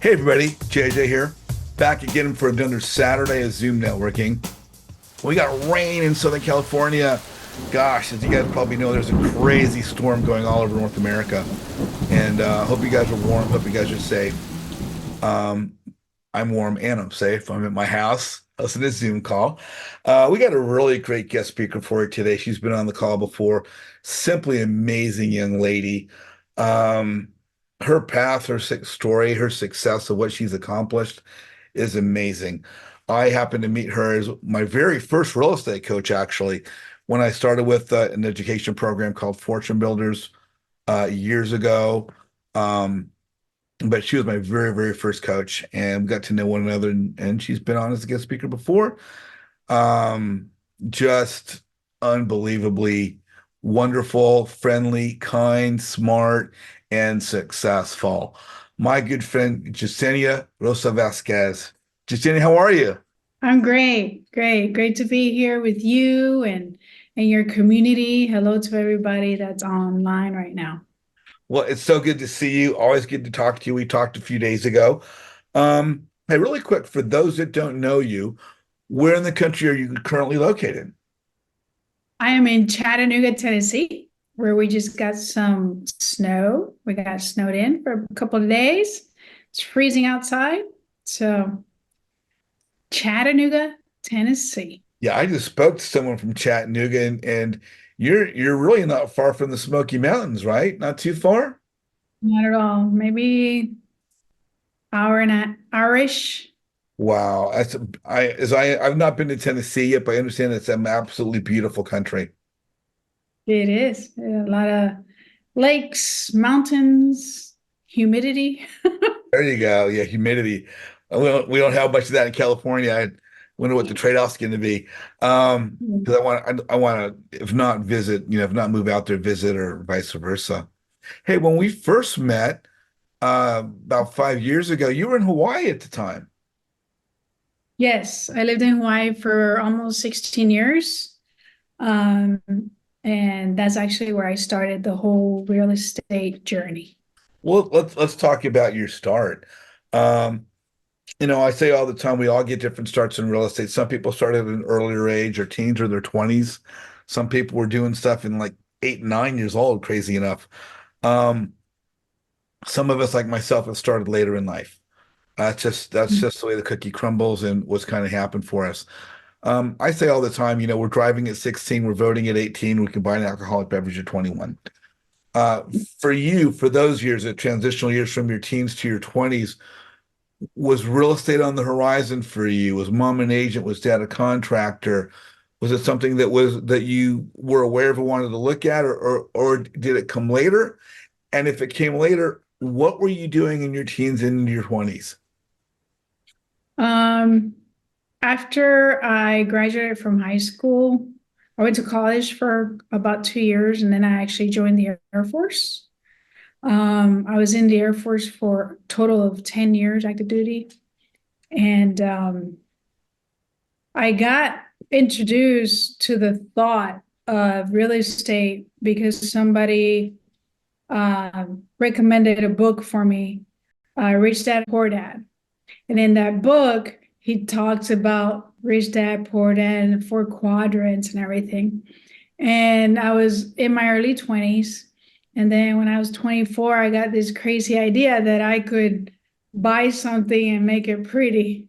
Hey everybody, JJ here. Back again for another Saturday of Zoom networking. We got rain in Southern California. Gosh, as you guys probably know, there's a crazy storm going all over North America. And hope you guys are warm. Hope you guys are safe. Um, I'm warm and I'm safe. I'm at my house. Hosting a Zoom call. We got a really great guest speaker for you today. She's been on the call before. Simply amazing young lady. Um, Her path, her story, her success of what she's accomplished is amazing. I happened to meet her as my very first real estate coach, actually, when I started with an education program called Fortune Builders years ago. Um, but she was my very, very first coach, and we got to know one another. And she's been on as a guest speaker before. Um, just unbelievably wonderful, friendly, kind, smart, and successful. My good friend Yesenia Rosa Vasquez. Yesenia, how are you? I'm great, great to be here with you and your community. Hello to everybody that's online right now. Well, it's so good to see you. Always good to talk to you. We talked a few days ago. Hey, really quick, for those that don't know you, where in the country are you currently located? I am in Chattanooga, Tennessee, where we just got some snow. We got snowed in for a couple of days. It's freezing outside. So, Chattanooga, Tennessee. Yeah, I just spoke to someone from Chattanooga, and you're really not far from the Smoky Mountains, right? Not too far? Not at all. Maybe hour and a hour-ish. Wow. I've not been to Tennessee yet, but I understand it's an absolutely beautiful country. It is. A lot of lakes, mountains, humidity. There you go. Yeah, humidity. We don't have much of that in California. I wonder what the trade-off's going to be. Because I want to, if not visit, if not move out there, visit or vice versa. Hey, when we first met about 5 years ago, you were in Hawaii at the time. Yes, I lived in Hawaii for almost 16 years. Um, and that's actually where I started the whole real estate journey. Well, let's talk about your start. Um, I say all the time we all get different starts in real estate. Some people started at an earlier age or teens or their 20s. Some people were doing stuff in like 8, 9 years old, crazy enough. Um, some of us, like myself, have started later in life. That's just the way the cookie crumbles and what's kind of happened for us. I say all the time, we're driving at 16, we're voting at 18, we can buy an alcoholic beverage at 21. Uh, for you, for those years, the transitional years from your teens to your 20s, was real estate on the horizon for you? Was mom an agent? Was dad a contractor? Was it something that you were aware of and wanted to look at, or did it come later? And if it came later, what were you doing in your teens and in your 20s? Um, After I graduated from high school, I went to college for about 2 years and then I actually joined the Air Force. I was in the Air Force for a total of 10 years active duty. And I got introduced to the thought of real estate because somebody recommended a book for me, Rich Dad Poor Dad. And in that book, he talks about Rich Dad Poor Dad and the four quadrants and everything. And I was in my early 20s. And then when I was 24, I got this crazy idea that I could buy something and make it pretty.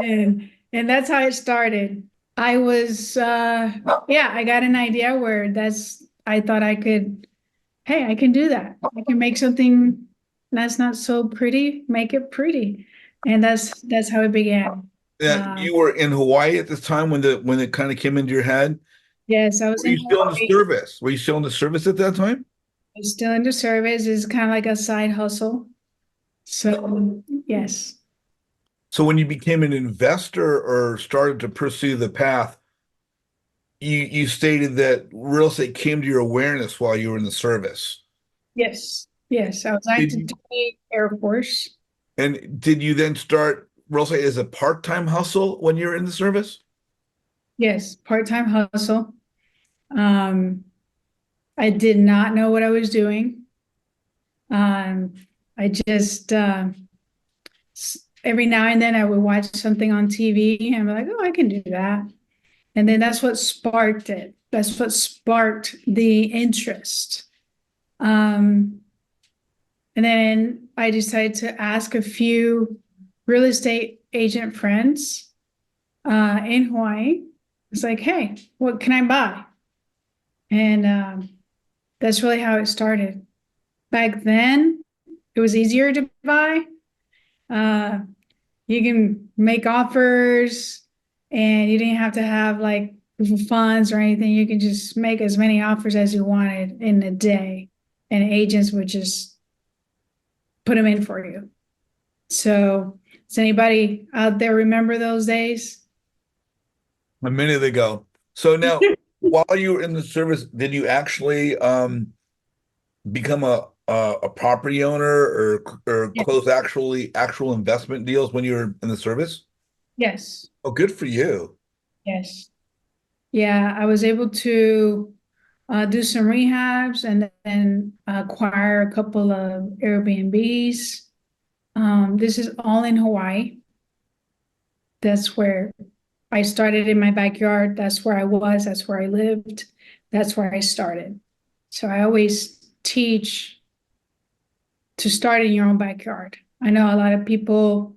and that's how it started. I was yeah, I got an idea where that's I thought I could, hey, I can do that. I can make something that's not so pretty, make it pretty. And that's how it began. Yeah, Um, you were in Hawaii at this time when it kind of came into your head. yes, I was Were in you still in the Hawaii. service? Were you still in the service at that time? I was still into service. It's kind of like a side hustle. So yes. So when you became an investor or started to pursue the path, you stated that real estate came to your awareness while you were in the service. Yes. Yes. I was Did active you duty Air Force. did you then start real estate as a part-time hustle when you were in the service? Yes, part-time hustle. Um, I did not know what I was doing. Um, I just every now and then I would watch something on TV and I'm like, oh, I can do that. And then that's what sparked it. That's what sparked the interest. Um, and then I decided to ask a few real estate agent friends in Hawaii. It's like, hey, what can I buy? And that's really how it started. Back then, it was easier to buy. Uh, you can make offers and you didn't have to have like proof of funds or anything. You can just make as many offers as you wanted in a day, and agents would just put them in for you. So, does anybody out there remember those days? A minute ago. So now, while you were in the service, did you actually become a property owner or Yeah. close actual investment deals when you were in the service? Yes. Oh, good for you. Yes. Yeah, I was able to do some rehabs and then acquire a couple of Airbnbs. This is all in Hawaii. That's where I started in my backyard. That's where I was. That's where I lived. That's where I started. So I always teach to start in your own backyard. I know a lot of people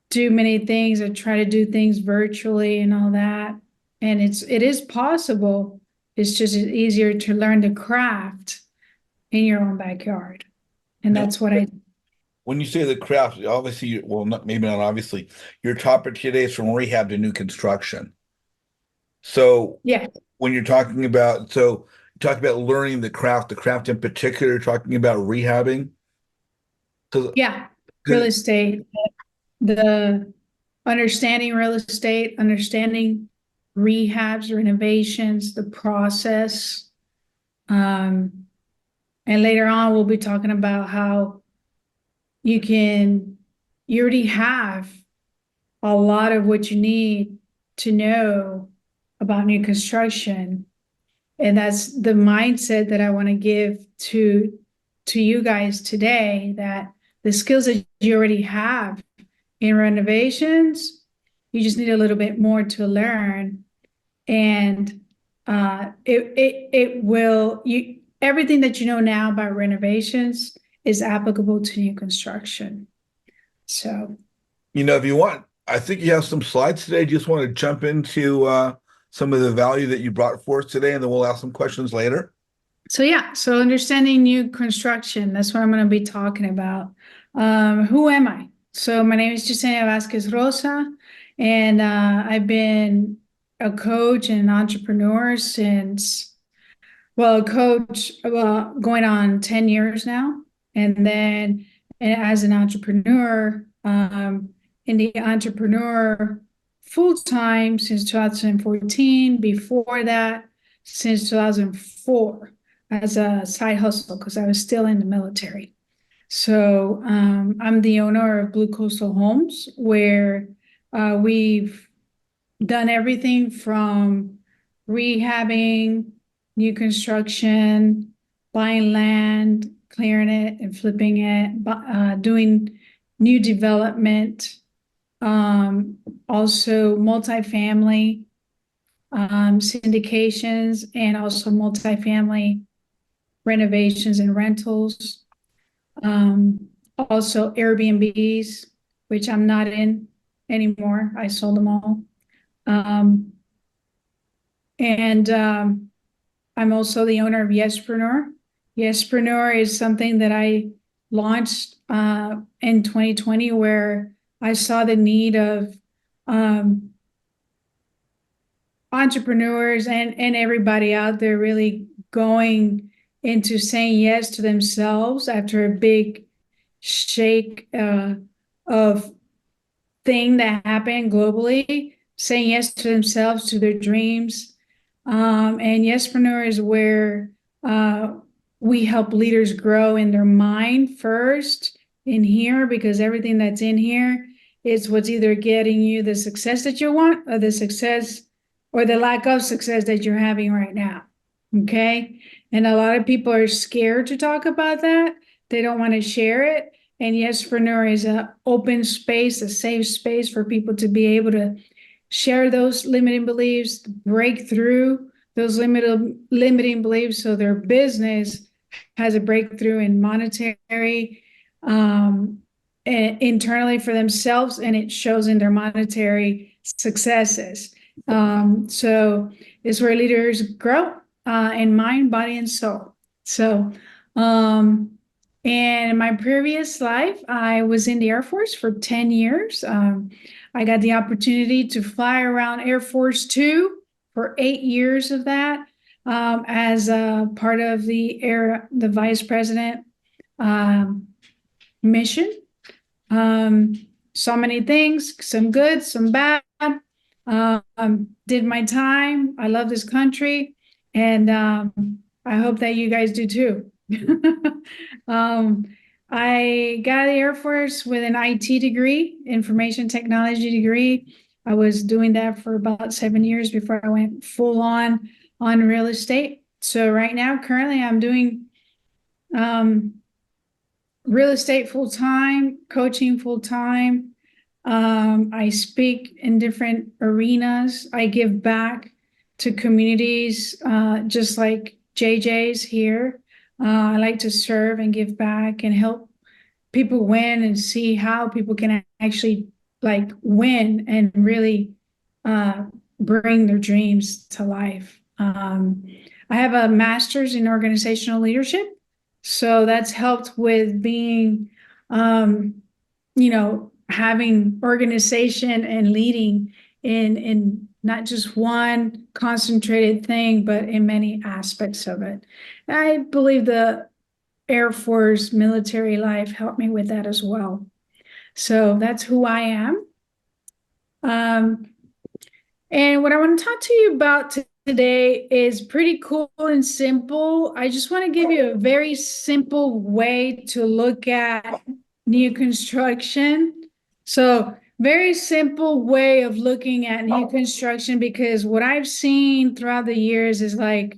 do many things or try to do things virtually and all that. And it is possible. It's just easier to learn the craft in your own backyard. And Now, that's what I when you say the craft, obviously, well, not maybe not obviously, your topic today is from rehab to new construction. So yeah, when you're talking about, so you talk about learning the craft in particular, talking about rehabbing. Because yeah. Real estate, the understanding real estate, understanding rehabs, renovations, the process. Um, and later on, we'll be talking about how you already have a lot of what you need to know about new construction. And that's the mindset that I want to give to you guys today, that the skills that you already have in renovations, you just need a little bit more to learn. And it will, you everything that you know now about renovations is applicable to new construction. So if you want, I think you have some slides today. Do you just want to jump into some of the value that you brought for us today, and then we'll ask some questions later? So yeah, so understanding new construction, that's what I'm going to be talking about. Who am I? So my name is Yesenia Vazquez-Rosa, and I've been a coach and an entrepreneur since, well, a coach, well, going on 10 years now. And then as an entrepreneur, in the entrepreneur full time since 2014. Before that, since 2004 as a side hustle because I was still in the military. So I'm the owner of Blue Coastal Homes, where we've done everything from rehabbing, new construction, buying land, clearing it and flipping it, doing new development, also multifamily, syndications, and also multifamily renovations and rentals. Also Airbnbs, which I'm not in anymore. I sold them all. Um, and I'm also the owner of Yespreneur. Yespreneur is something that I launched in 2020, where I saw the need of entrepreneurs and everybody out there really going into saying yes to themselves after a big shake of thing that happened globally, saying yes to themselves, to their dreams. And Yespreneur is where we help leaders grow in their mind first in here, because everything that's in here is what's either getting you the success that you want or the success or the lack of success that you're having right now. Okay. And a lot of people are scared to talk about that. They don't want to share it. And Yespreneur is an open space, a safe space for people to be able to share those limiting beliefs, break through those limiting beliefs so their business has a breakthrough in monetary, internally for themselves, and it shows in their monetary successes. So it's where leaders grow in mind, body, and soul. So, and in my previous life, I was in the Air Force for 10 years. I got the opportunity to fly around Air Force Two for 8 years of that, as a part of the vice president mission. So many things, some good, some bad. Did my time. I love this country, and I hope that you guys do too. I got out of the Air Force with an IT degree, information technology degree. I was doing that for about 7 years before I went full on real estate. So right now, currently, I'm doing real estate full time, coaching full time. I speak in different arenas. I give back to communities, just like JJ's here. I like to serve and give back and help people win and see how people can actually like win and really bring their dreams to life. I have a master's in organizational leadership, so that's helped with being, having organization and leading in not just one concentrated thing, but in many aspects of it. I believe the Air Force military life helped me with that as well. So that's who I am. And what I want to talk to you about today is pretty cool and simple. I just want to give you a very simple way to look at new construction. So very simple way of looking at new construction, because what I've seen throughout the years is like,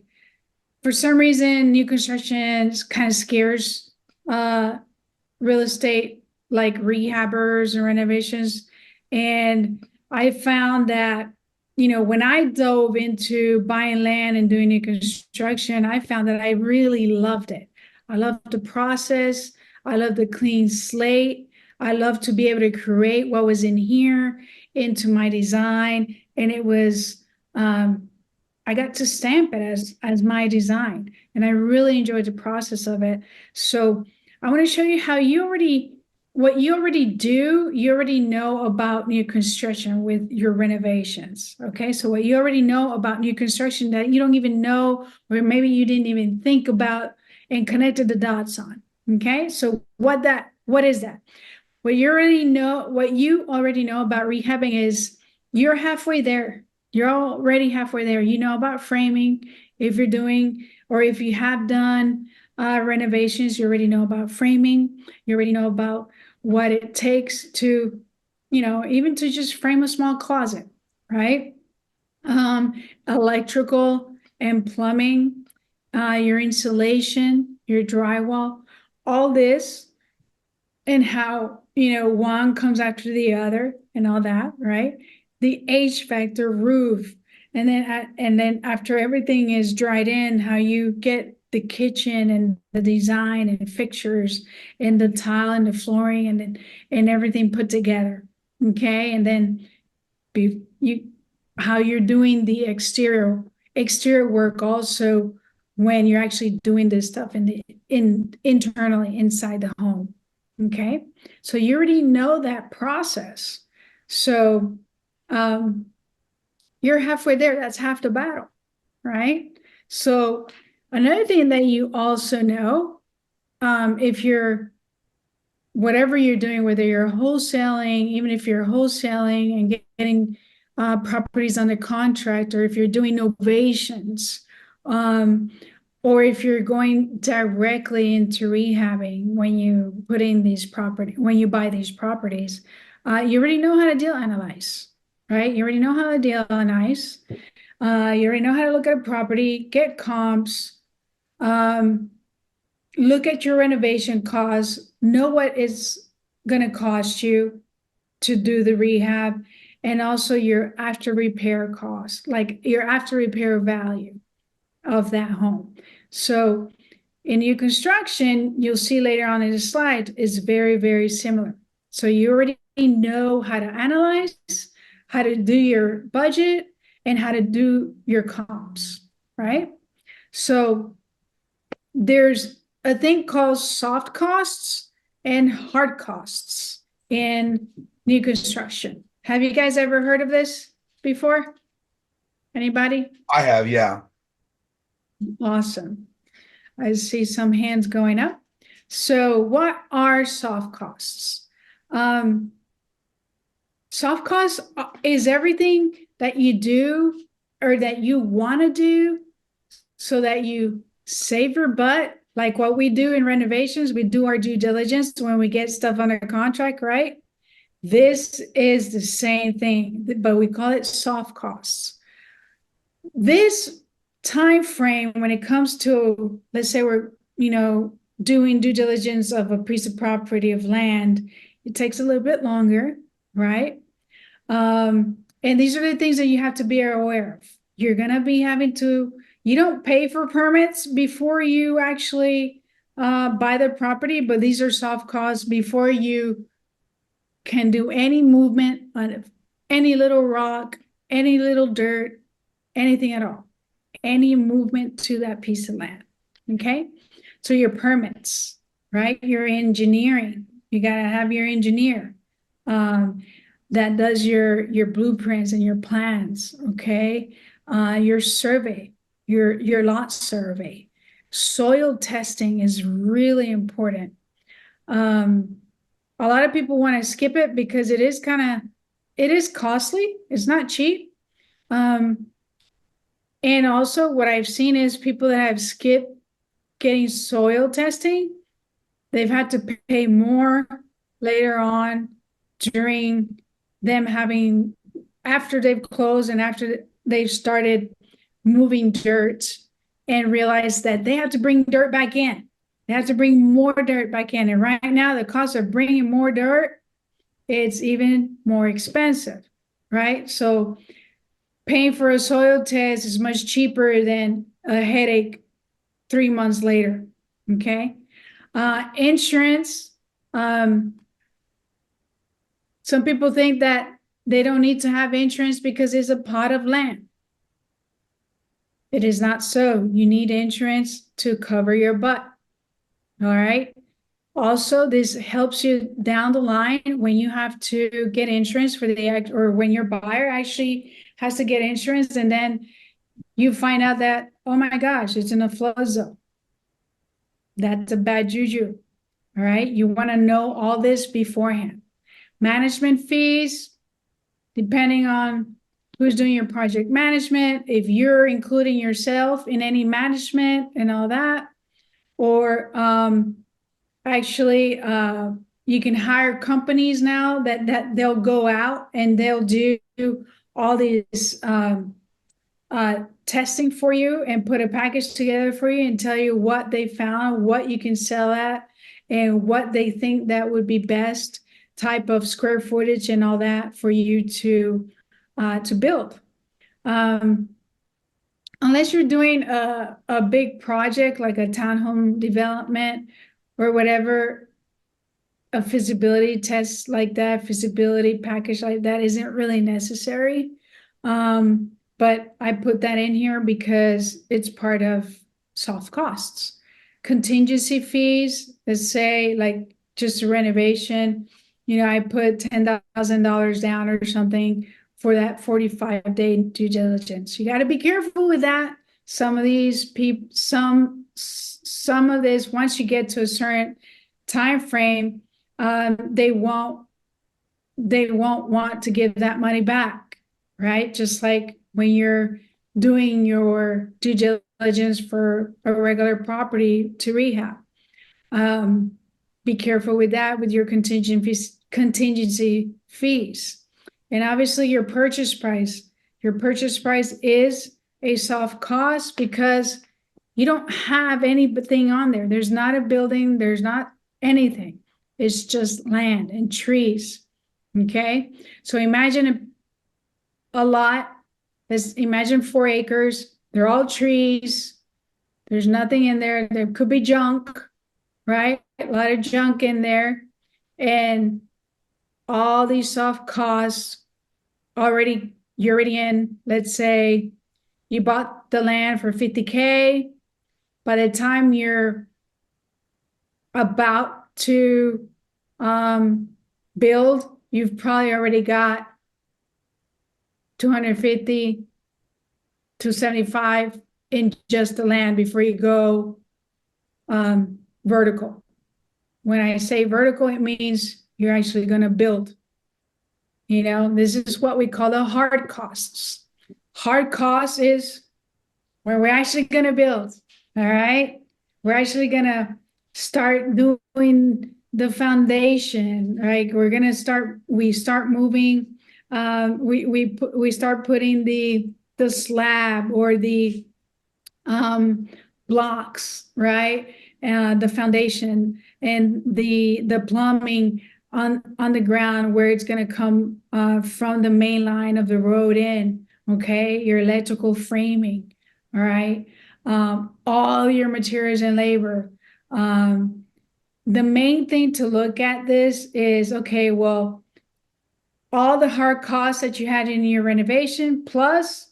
for some reason, new construction kind of scares real estate, like rehabbers and renovations. And I found that, when I dove into buying land and doing new construction, I found that I really loved it. I loved the process. I love the clean slate. I love to be able to create what was in here into my design. And it was, I got to stamp it as my design, and I really enjoyed the process of it. So I want to show you what you already do. You already know about new construction with your renovations. Okay, so what you already know about new construction that you don't even know, or maybe you didn't even think about and connected the dots on. Okay, so what is that? What you already know about rehabbing is you're halfway there. You're already halfway there. You know about framing. If you're doing, or if you have done renovations, you already know about framing. You already know about what it takes to, even to just frame a small closet, right? Electrical and plumbing, your insulation, your drywall, all this, and how, one comes after the other and all that, right? The HVAC, the roof, and then after everything is dried in, how you get the kitchen and the design and fixtures and the tile and the flooring and everything put together. Okay, and then how you're doing the exterior work also when you're actually doing this stuff internally inside the home. Okay, so you already know that process. So you're halfway there. That's half the battle, right? So another thing that you also know, if you're, whatever you're doing, whether you're wholesaling, even if you're wholesaling and getting properties under contract, or if you're doing novations, or if you're going directly into rehabbing when you buy these properties, you already know how to deal analyze, right? You already know how to deal analyze. You already know how to look at a property, get comps, look at your renovation costs, know what it's going to cost you to do the rehab, and also your after repair cost, like your after repair value of that home. So in new construction, you'll see later on in the slide, is very, very similar. So you already know how to analyze, how to do your budget, and how to do your comps, right? So there's a thing called soft costs and hard costs in new construction. Have you guys ever heard of this before? Anybody? I have, yeah. Awesome. I see some hands going up. So what are soft costs? Soft costs is everything that you do or that you want to do so that you save your butt, like what we do in renovations. We do our due diligence when we get stuff under contract, right? This is the same thing, but we call it soft costs. This time frame, when it comes to, let's say we're, doing due diligence of a piece of property of land, it takes a little bit longer, right? And these are the things that you have to be aware of. You're going to be having to, you don't pay for permits before you actually buy the property, but these are soft costs before you can do any movement on any little rock, any little dirt, anything at all, any movement to that piece of land. Okay. So your permits, right? Your engineering, you got to have your engineer that does your blueprints and your plans. Okay. Your survey, your lot survey, soil testing is really important. A lot of people want to skip it because it is costly. It's not cheap. And also what I've seen is people that have skipped getting soil testing, they've had to pay more later on during them having, after they've closed and after they've started moving dirt and realized that they have to bring dirt back in. They have to bring more dirt back in. And right now, the cost of bringing more dirt, it's even more expensive, right? So paying for a soil test is much cheaper than a headache 3 months later, okay? Insurance. Some people think that they don't need to have insurance because it's a plot of land. It is not so. You need insurance to cover your butt. All right. Also, this helps you down the line when you have to get insurance for the act, or when your buyer actually has to get insurance, and then you find out that, oh my gosh, it's in a flood zone. That's a bad juju. All right. You want to know all this beforehand. Management fees, depending on who's doing your project management, if you're including yourself in any management and all that, or actually you can hire companies now that they'll go out and they'll do all these testing for you and put a package together for you and tell you what they found, what you can sell at, and what they think that would be best type of square footage and all that for you to build. Unless you're doing a big project like a townhome development or whatever, a feasibility test like that, feasibility package like that isn't really necessary. But I put that in here because it's part of soft costs. Contingency fees, let's say like just a renovation, I put $10,000 down or something for that 45-day due diligence. You got to be careful with that. Some of these people, some of this, once you get to a certain time frame, they won't want to give that money back, right? Just like when you're doing your due diligence for a regular property to rehab. Be careful with that, with your contingency fees. And obviously your purchase price. Your purchase price is a soft cost because You don't have anything on there. There's not a building, there's not anything. It's just land and trees. Okay. So imagine a lot. Let's imagine 4 acres. They're all trees. There's nothing in there. There could be junk, right? A lot of junk in there. And all these soft costs you're already in. Let's say you bought the land for 50K. By the time you're about to build, you've probably already got 250, 275 in just the land before you go vertical. When I say vertical, it means you're actually going to build. This is what we call the hard costs. Hard costs is where we're actually going to build. All right. We're actually going to start doing the foundation, right? We start moving, we start putting the slab or the blocks, right? The foundation and the plumbing on the ground where it's going to come from the main line of the road in, okay? Your electrical framing, all right? All your materials and labor. The main thing to look at this is, okay, well, all the hard costs that you had in your renovation, plus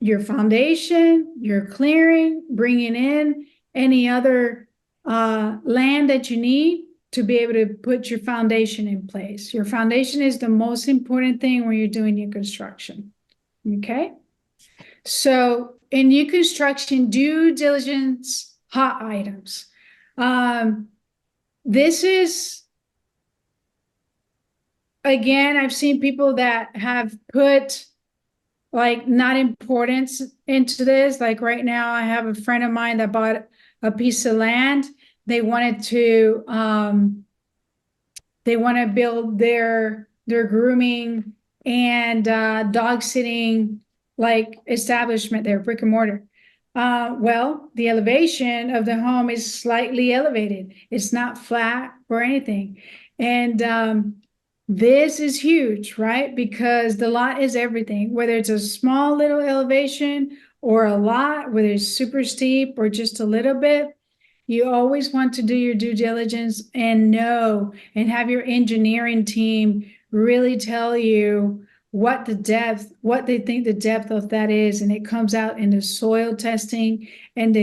your foundation, your clearing, bringing in any other land that you need to be able to put your foundation in place. Your foundation is the most important thing when you're doing your construction, okay? So in new construction, due diligence, hot items. This is, again, I've seen people that have put like not importance into this. Like right now, I have a friend of mine that bought a piece of land. They wanted to build their grooming and dog sitting like establishment there, brick and mortar. Well, the elevation of the home is slightly elevated. It's not flat or anything. And this is huge, right? Because the lot is everything, whether it's a small little elevation or a lot, whether it's super steep or just a little bit. You always want to do your due diligence and know and have your engineering team really tell you what they think the depth of that is. And it comes out in the soil testing and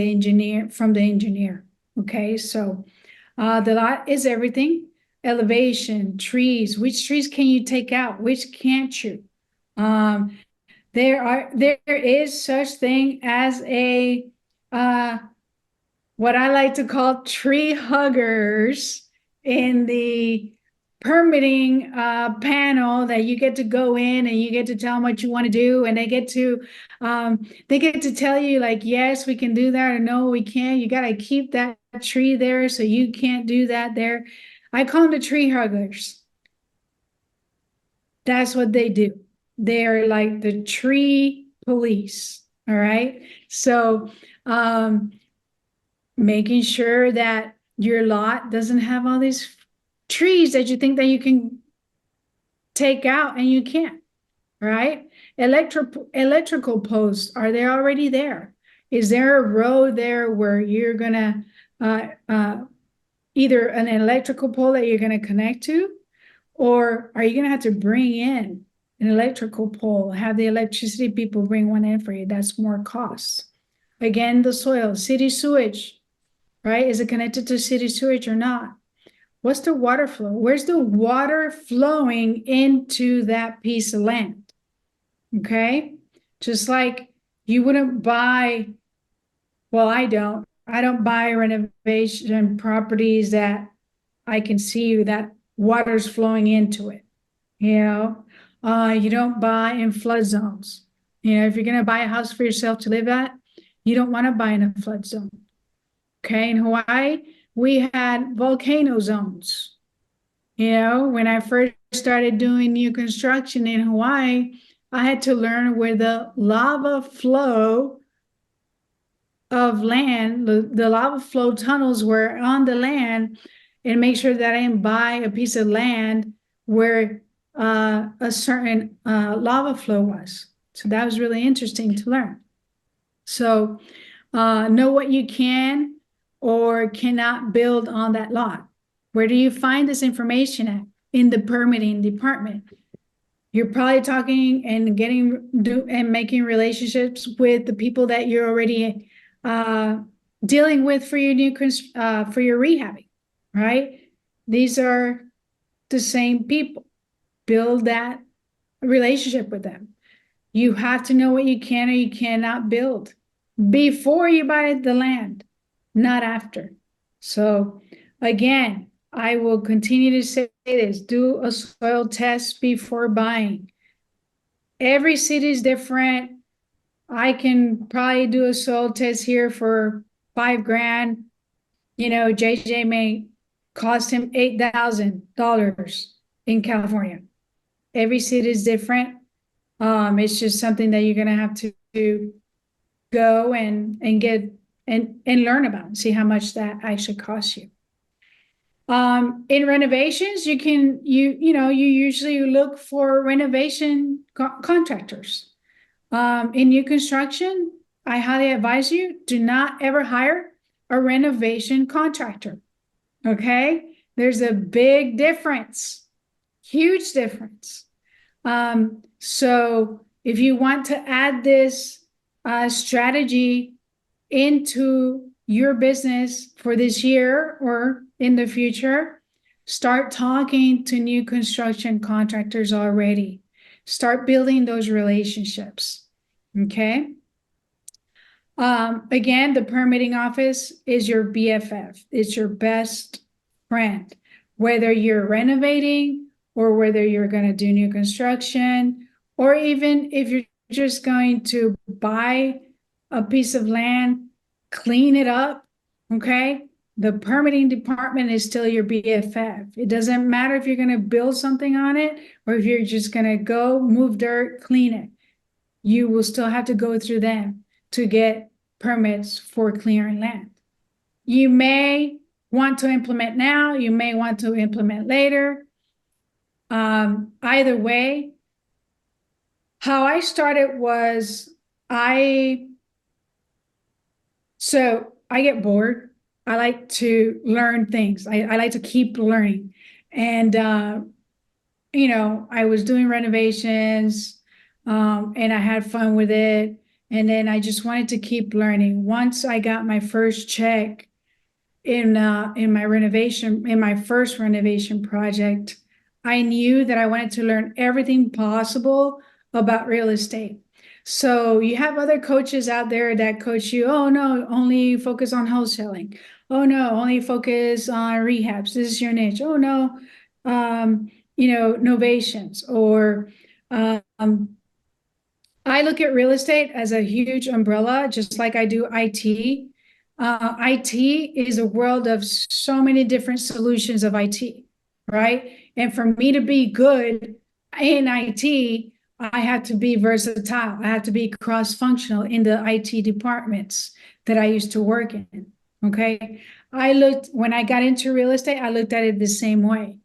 from the engineer. Okay, so the lot is everything. Elevation, trees, which trees can you take out? Which can't you? There is such thing as a what I like to call tree huggers in the permitting panel, that you get to go in and you get to tell them what you want to do, and they get to tell you like, yes, we can do that, or no, we can't. You got to keep that tree there, so you can't do that there. I call them the tree huggers. That's what they do. They're like the tree police. All right. So making sure that your lot doesn't have all these trees that you think that you can take out and you can't. Right. Electrical posts, are they already there? Is there a road there where you're gonna either an electrical pole that you're going to connect to, or are you going to have to bring in an electrical pole, have the electricity people bring one in for you? That's more cost. Again, the soil, city sewage, right? Is it connected to city sewage or not? What's the water flow? Where's the water flowing into that piece of land? Okay. Just like you wouldn't buy, well, I don't buy renovation properties that I can see that water's flowing into it. You don't buy in flood zones. If you're going to buy a house for yourself to live at, you don't want to buy in a flood zone. Okay. In Hawaii, we had volcano zones. When I first started doing new construction in Hawaii, I had to learn where the lava flow of land, the lava flow tunnels were on the land, and make sure that I didn't buy a piece of land where a certain lava flow was. So that was really interesting to learn. So know what you can or cannot build on that lot. Where do you find this information at? In the permitting department. You're probably talking and making relationships with the people that you're already dealing with for your for your rehabbing, right? These are the same people. Build that relationship with them. You have to know what you can or you cannot build before you buy the land, not after. So again, I will continue to say this: do a soil test before buying. Every city is different. I can probably do a soil test here for $5,000. JJ may cost him $8,000 in California. Every city is different. It's just something that you're gonna have to go and get and learn about and see how much that actually costs you. In renovations, you usually look for renovation contractors. In new construction, I highly advise you, do not ever hire a renovation contractor. Okay? There's a big difference, huge difference. So if you want to add this strategy into your business for this year or in the future, start talking to new construction contractors already. Start building those relationships. Okay. Again, the permitting office is your BFF. It's your best friend, whether you're renovating or whether you're going to do new construction, or even if you're just going to buy a piece of land, clean it up. Okay. The permitting department is still your BFF. It doesn't matter if you're going to build something on it or if you're just going to go move dirt, clean it. You will still have to go through them to get permits for clearing land. You may want to implement now, you may want to implement later. Either way, how I started was I get bored. I like to learn things. I like to keep learning. And, I was doing renovations and I had fun with it. And then I just wanted to keep learning. Once I got my first check in my first renovation project, I knew that I wanted to learn everything possible about real estate. So you have other coaches out there that coach you, oh no, only focus on wholesaling. Oh no, only focus on rehabs. This is your niche. Oh no, novations or I look at real estate as a huge umbrella, just like I do IT. IT is a world of so many different solutions of IT, right? And for me to be good in IT, I have to be versatile. I have to be cross-functional in the IT departments that I used to work in. Okay. When I got into real estate, I looked at it the same way.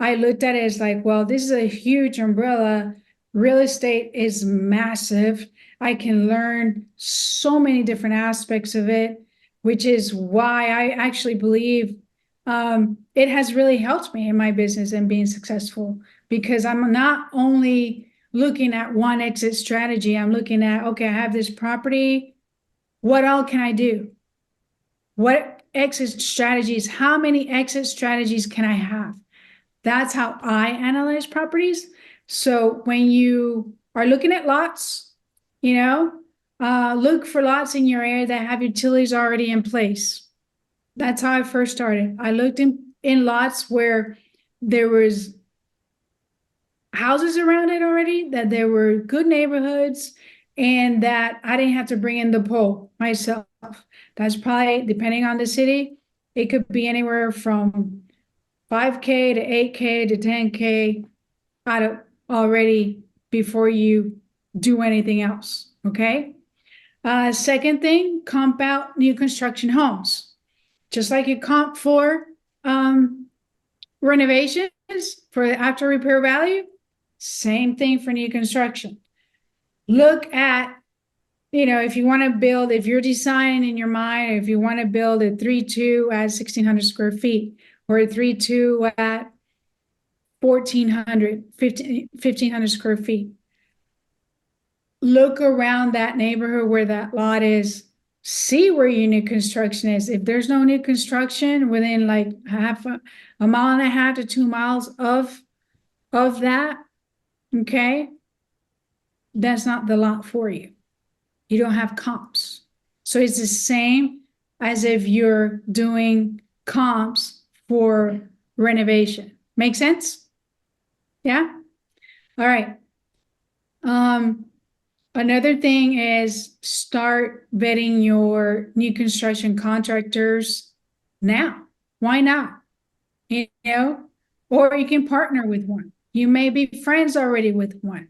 I looked at it as like, well, this is a huge umbrella. Real estate is massive. I can learn so many different aspects of it, which is why I actually believe it has really helped me in my business and being successful, because I'm not only looking at one exit strategy. I'm looking at, okay, I have this property. What else can I do? What exit strategies? How many exit strategies can I have? That's how I analyze properties. So when you are looking at lots, look for lots in your area that have utilities already in place. That's how I first started. I looked in lots where there was houses around it already, that there were good neighborhoods, and that I didn't have to bring in the pole myself. That's probably, depending on the city, it could be anywhere from 5K to 8K to 10K out of already before you do anything else. Okay. Second thing, comp out new construction homes. Just like you comp for renovations for the after repair value, same thing for new construction. Look at, if you want to build, if you're designing in your mind, if you want to build a 3.2 at 1,600 square feet, or a 3.2 at 1,500 square feet, look around that neighborhood where that lot is, see where your new construction is. If there's no new construction within like a mile and a half to 2 miles of that, okay, that's not the lot for you. You don't have comps. So it's the same as if you're doing comps for renovation. Make sense? Yeah? All right. Another thing is start vetting your new construction contractors now. Why not? Or you can partner with one. You may be friends already with one,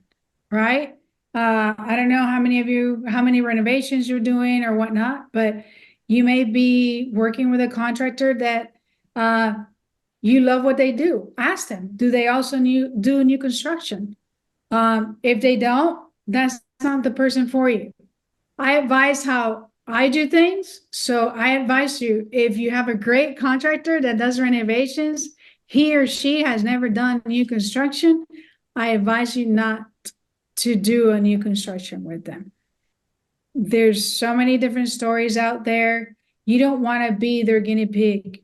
right? I don't know how many renovations you're doing or whatnot, but you may be working with a contractor that you love what they do. Ask them, do they also do new construction? If they don't, that's not the person for you. I advise how I do things. So I advise you, if you have a great contractor that does renovations, he or she has never done new construction, I advise you not to do a new construction with them. There's so many different stories out there. You don't want to be their guinea pig,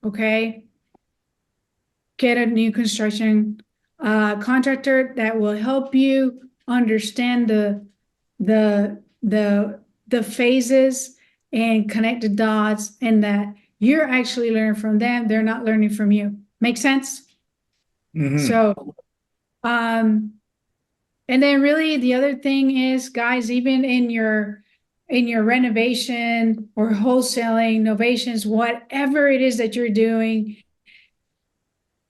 okay? Get a new construction contractor that will help you understand the phases and connect the dots, and that you're actually learning from them, they're not learning from you. Make sense? So and then really the other thing is, guys, even in your renovation or wholesaling, novations, whatever it is that you're doing,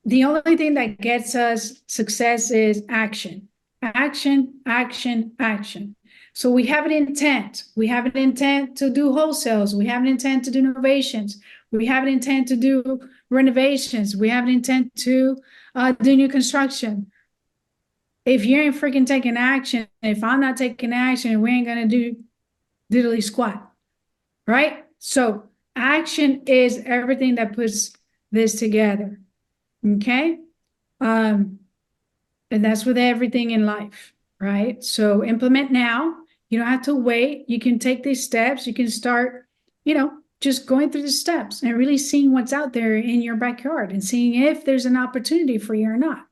the only thing that gets us success is action. Action, action, action. So we have an intent. We have an intent to do wholesales. We have an intent to do innovations. We have an intent to do renovations. We have an intent to do new construction. If you ain't freaking taking action, if I'm not taking action, we ain't gonna do diddly squat, right? So action is everything that puts this together, okay? And that's with everything in life, right? So implement now. You don't have to wait. You can take these steps. You can start, just going through the steps and really seeing what's out there in your backyard and seeing if there's an opportunity for you or not.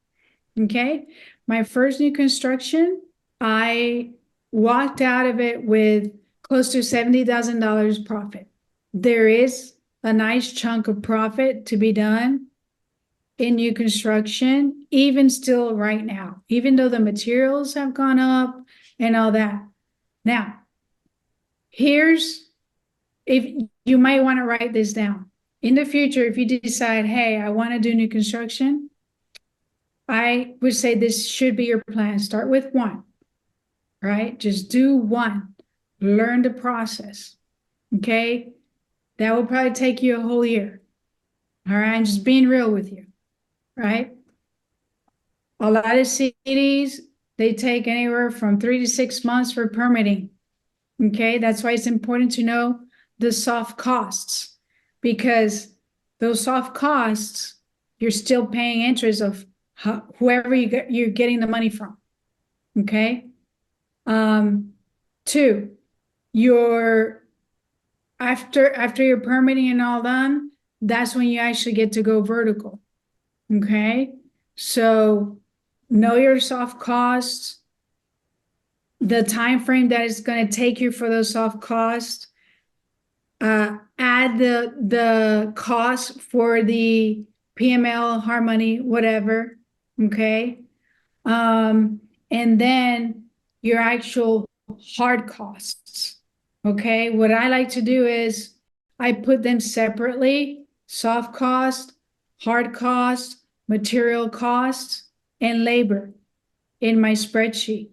Okay. My first new construction, I walked out of it with close to $70,000 profit. There is a nice chunk of profit to be done in new construction, even still right now, even though the materials have gone up and all that. Now, if you might want to write this down. In the future, if you decide, hey, I want to do new construction, I would say this should be your plan. Start with one, right? Just do one. Learn the process, okay? That will probably take you a whole year, all right? I'm just being real with you, right? A lot of cities, they take anywhere from 3 to 6 months for permitting, okay? That's why it's important to know the soft costs, because those soft costs, you're still paying interest of whoever you're getting the money from, okay? Two, after your permitting and all done, that's when you actually get to go vertical, okay? So know your soft costs, the time frame that it's going to take you for those soft costs, add the cost for the PML, harmony, whatever, okay? And then your actual hard costs, okay? What I like to do is I put them separately: soft cost, hard cost, material cost, and labor in my spreadsheet,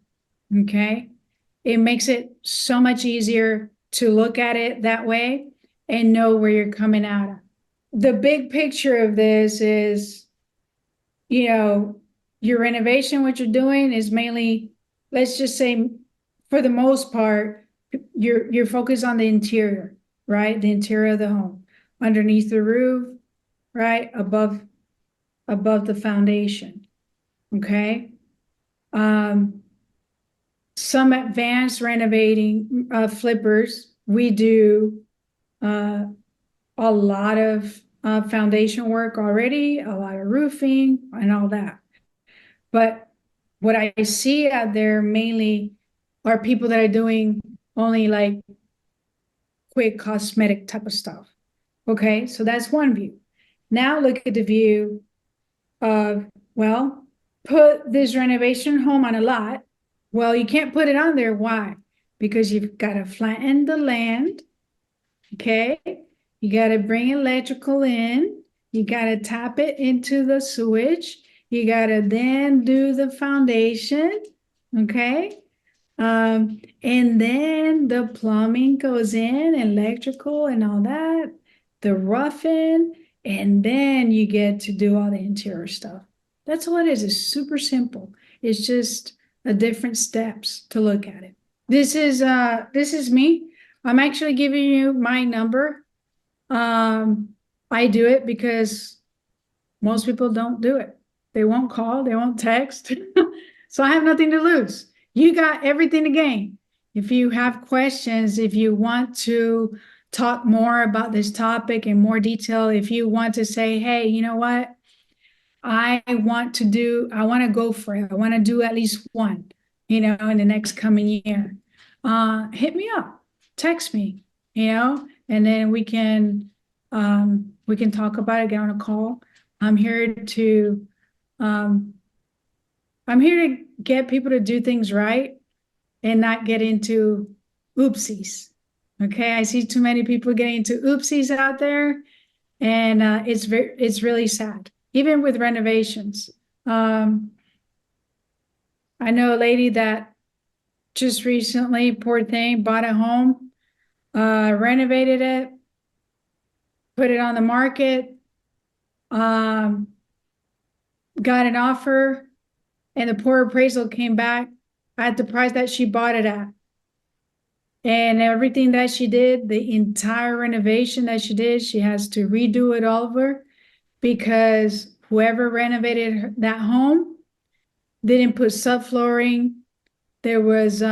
okay? it makes it so much easier to look at it that way and know where you're coming out of. The big picture of this is, your renovation, what you're doing is mainly, let's just say, for the most part, you're focused on the interior, right? The interior of the home, underneath the roof, right? Above the foundation. Okay. Some advanced renovating flippers, we do a lot of foundation work already, a lot of roofing and all that. But what I see out there mainly are people that are doing only like quick cosmetic type of stuff. Okay, so that's one view. Now look at the view of, well, put this renovation home on a lot. Well, you can't put it on there. Why? Because you've got to flatten the land. Okay. You got to bring electrical in. You got to tap it into the sewage. You got to then do the foundation. Okay. And then the plumbing goes in, electrical and all that, the roughing, and then you get to do all the interior stuff. That's all it is. It's super simple. It's just a different steps to look at it. This is me. I'm actually giving you my number. I do it because most people don't do it. They won't call, they won't text. So I have nothing to lose. You got everything to gain. If you have questions, if you want to talk more about this topic in more detail, if you want to say, hey, you know what? I want to go for it. I want to do at least one, in the next coming year. Hit me up, text me, and then we can talk about it, get on a call. I'm here to get people to do things right and not get into oopsies. Okay, I see too many people getting into oopsies out there, and it's really sad. Even with renovations, I know a lady that just recently, poor thing, bought a home, renovated it, put it on the market, got an offer, and the poor appraisal came back at the price that she bought it at. And everything that she did, the entire renovation that she did, she has to redo it all over because whoever renovated that home didn't put subflooring. There was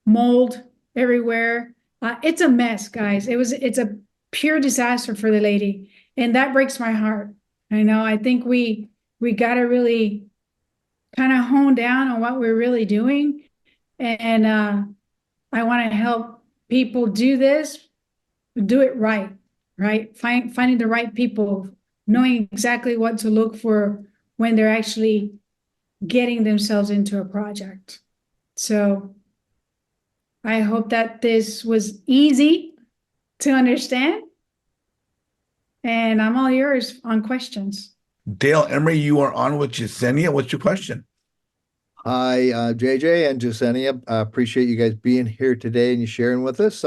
mold everywhere. It's a mess, guys. It's a pure disaster for the lady, and that breaks my heart. I think we got to really kind of hone down on what we're really doing, and I want to help people do it right, finding the right people, knowing exactly what to look for when they're actually getting themselves into a project. So I hope that this was easy to understand. And I'm all yours on questions. Dale Emery, you are on with Yesenia. What's your question? Hi, JJ and Yesenia. I appreciate you guys being here today and you sharing with us.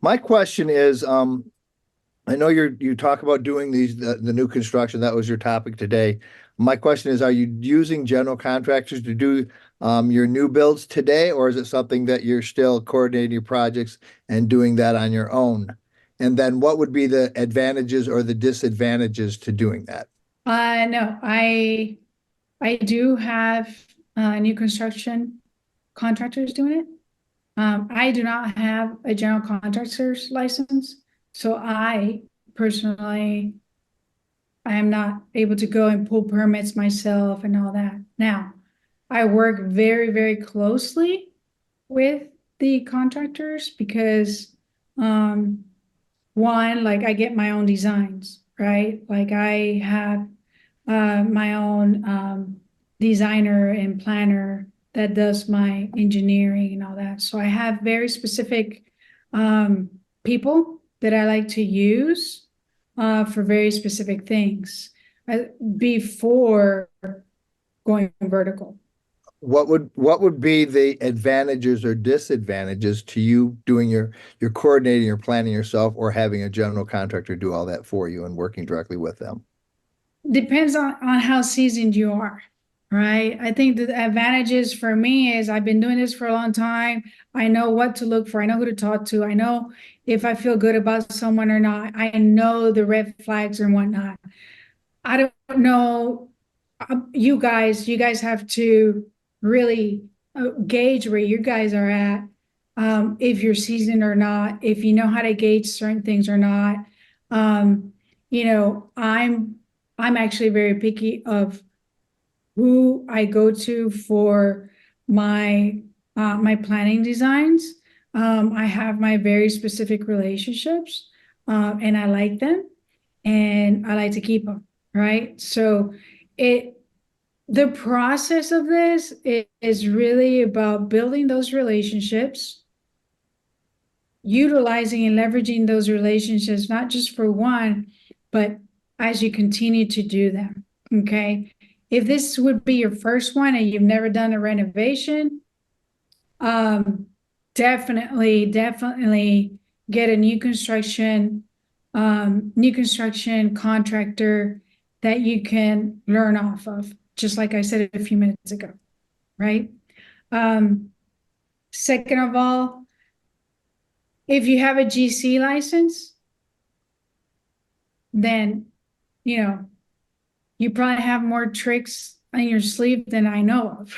My question is, I know you talk about doing the new construction. That was your topic today. My question is, are you using general contractors to do your new builds today, or is it something that you're still coordinating your projects and doing that on your own? And then what would be the advantages or the disadvantages to doing that? No, I do have new construction contractors doing it. I do not have a general contractor's license, so I personally, I am not able to go and pull permits myself and all that. Now, I work very, very closely with the contractors because one, like I get my own designs, right? Like I have my own designer and planner that does my engineering and all that. So I have very specific people that I like to use for very specific things before going vertical. what would be the advantages or disadvantages to you doing your coordinating or planning yourself, or having a general contractor do all that for you and working directly with them? Depends on how seasoned you are, right? I think the advantages for me is I've been doing this for a long time. I know what to look for. I know who to talk to. I know if I feel good about someone or not. I know the red flags and whatnot. I don't know. You guys have to really gauge where you guys are at. If you're seasoned or not, if you know how to gauge certain things or not. You know, I'm actually very picky of who I go to for my my planning designs. I have my very specific relationships, and I like them, and I like to keep them, right? So it the process of this is really about building those relationships, utilizing and leveraging those relationships, not just for one, but as you continue to do them. Okay. If this would be your first one and you've never done a renovation, definitely get a new construction contractor that you can learn off of, just like I said a few minutes ago, right? Second of all, if you have a GC license, then, you know, you probably have more tricks in your sleeve than I know of.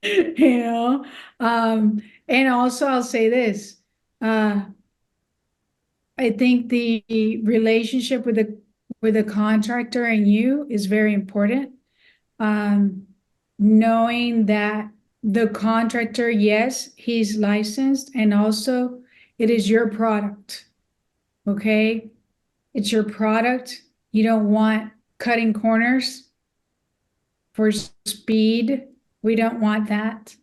You know, and also I'll say this, I think the relationship with the contractor and you is very important. Knowing that the contractor, yes, he's licensed, and also it is your product. Okay, it's your product. You don't want cutting corners for speed. We don't want that.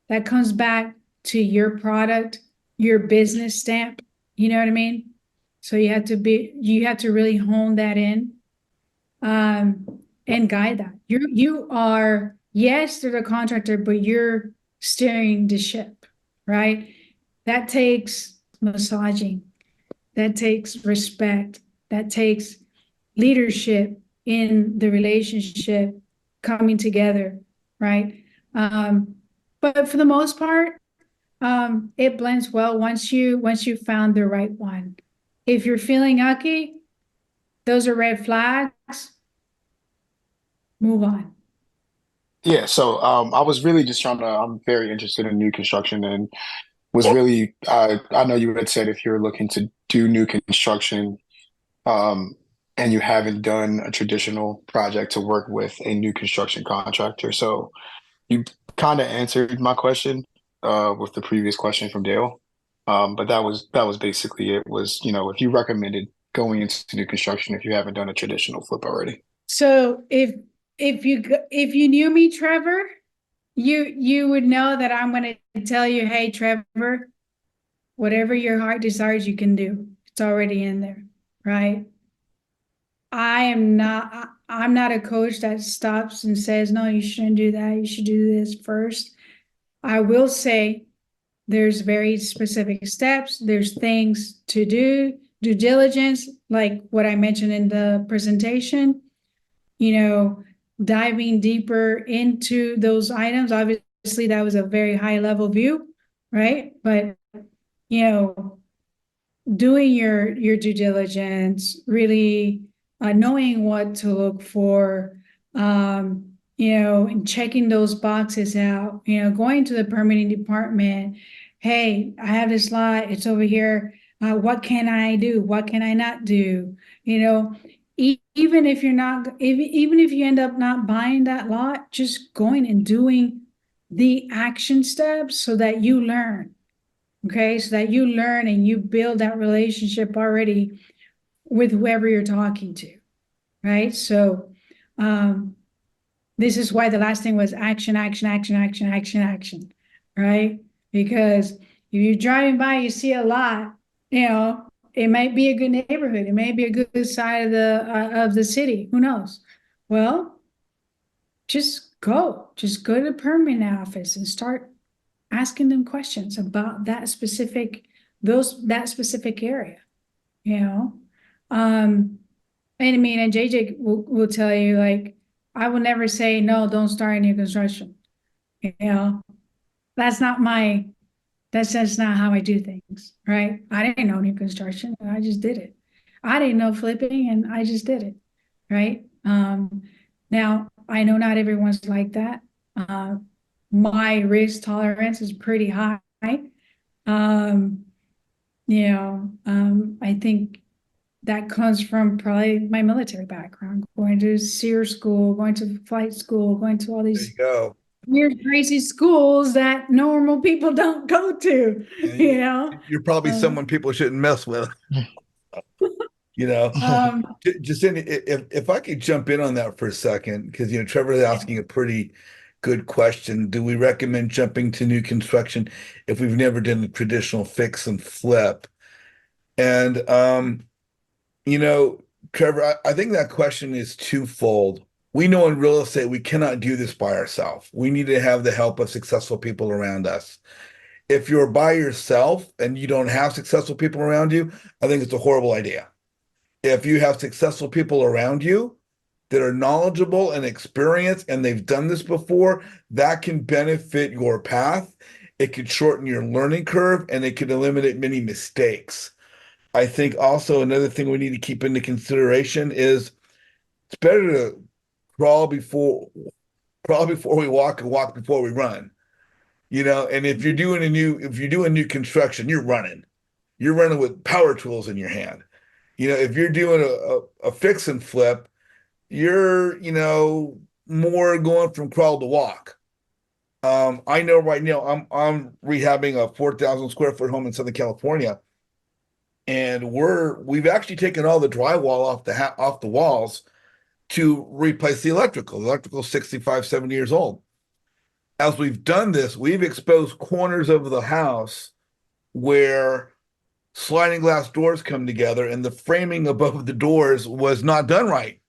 That comes back to your product, your business stamp. You know what I mean? So you have to really hone that in, and guide that. You are, yes, they're the contractor, but you're steering the ship, right? That takes massaging. That takes respect. That takes leadership in the relationship coming together, right? But for the most part, it blends well once you found the right one. If you're feeling yucky, those are red flags. Move on. Yeah, so I was really just trying to, I'm very interested in new construction, and was really, I know you had said if you're looking to do new construction, um, and you haven't done a traditional project, to work with a new construction contractor. So you kind of answered my question with the previous question from Dale. But that was basically it. Was, you know, if you recommended going into new construction if you haven't done a traditional flip already. So if you knew me, Trevor, you would know that I'm going to tell you, hey, Trevor, whatever your heart desires, you can do. It's already in there, right? I'm not a coach that stops and says, no, you shouldn't do that. You should do this first. I will say there's very specific steps. There's things to do, due diligence, like what I mentioned in the presentation, you know, diving deeper into those items. Obviously, that was a very high level view, right? But, you know, doing your due diligence, really knowing what to look for, you know, and checking those boxes out, you know, going to the permitting department. Hey, I have this lot, it's over here. What can I do? What can I not do? You know, even if you're not, even if you end up not buying that lot, just going and doing the action steps so that you learn. Okay, so that you learn and you build that relationship already with whoever you're talking to, right? So this is why the last thing was action, action, action, action, action, action, right? Because if you're driving by, you see a lot, you know, it might be a good neighborhood, it may be a good side of the city, who knows? Well, just just go to the permit office and start asking them questions about that specific area, you know? And I mean, and JJ will tell you, like, I will never say, no, don't start new construction. You know, that's not my, that's just not how I do things, right? I didn't know new construction and I just did it. I didn't know flipping and I just did it, right? Now I know not everyone's like that. My risk tolerance is pretty high. Um, I think that comes from probably my military background, going to SEER school, going to flight school, going to all There you these go. weird, crazy schools that normal people don't go to, And you know? you're probably Um, someone people shouldn't mess with, you know. um, Just if I could jump in on that for a second, because Trevor is yeah. asking a pretty good question. Do we recommend jumping to new construction if we've never done the traditional fix and flip? And you know, Trevor, I think that question is twofold. We know in real estate we cannot do this by ourselves. We need to have the help of successful people around us. If you're by yourself and you don't have successful people around you, I think it's a horrible idea. If you have successful people around you that are knowledgeable and experienced and they've done this before, that can benefit your path. It could shorten your learning curve and it could eliminate many mistakes. I think also another thing we need to keep into consideration is it's better to crawl before crawl before we walk and walk before we run. And if you're doing new construction, you're running. You're running with power tools in your hand. If you're doing a fix and flip, you're, more going from crawl to walk. I know right now I'm rehabbing a 4,000 square foot home in Southern California, and we've actually taken all the drywall off the walls to replace the electrical. The electrical's 65, 70 years old. As we've done this, we've exposed corners of the house where sliding glass doors come together and the framing above the doors was not done right.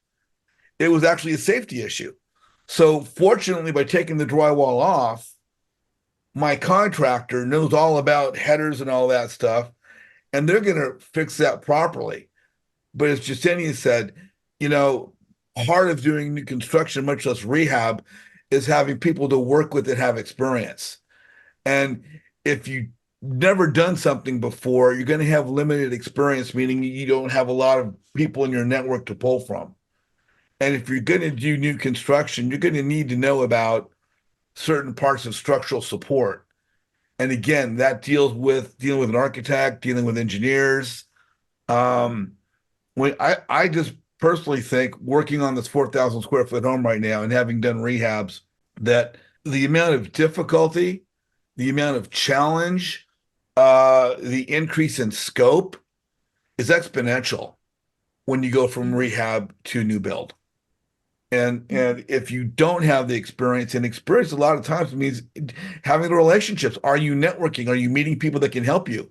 It was actually a safety issue. So fortunately, by taking the drywall off, my contractor knows all about headers and all that stuff, and they're going to fix that properly. But as Yesenia said, you know, part of doing new construction, much less rehab, is having people to work with that have experience. And if you never done something before, you're going to have limited experience, meaning you don't have a lot of people in your network to pull from. And if you're going to do new construction, you're going to need to know about certain parts of structural support. And again, that dealing with an architect, dealing with engineers. Um, when I just personally think working on this 4,000 square foot home right now and having done rehabs, that the amount of difficulty, the amount of challenge, the increase in scope is exponential when you go from rehab to new build. And if you don't have the experience, and experience a lot of times means having the relationships. Are you networking? Are you meeting people that can help you?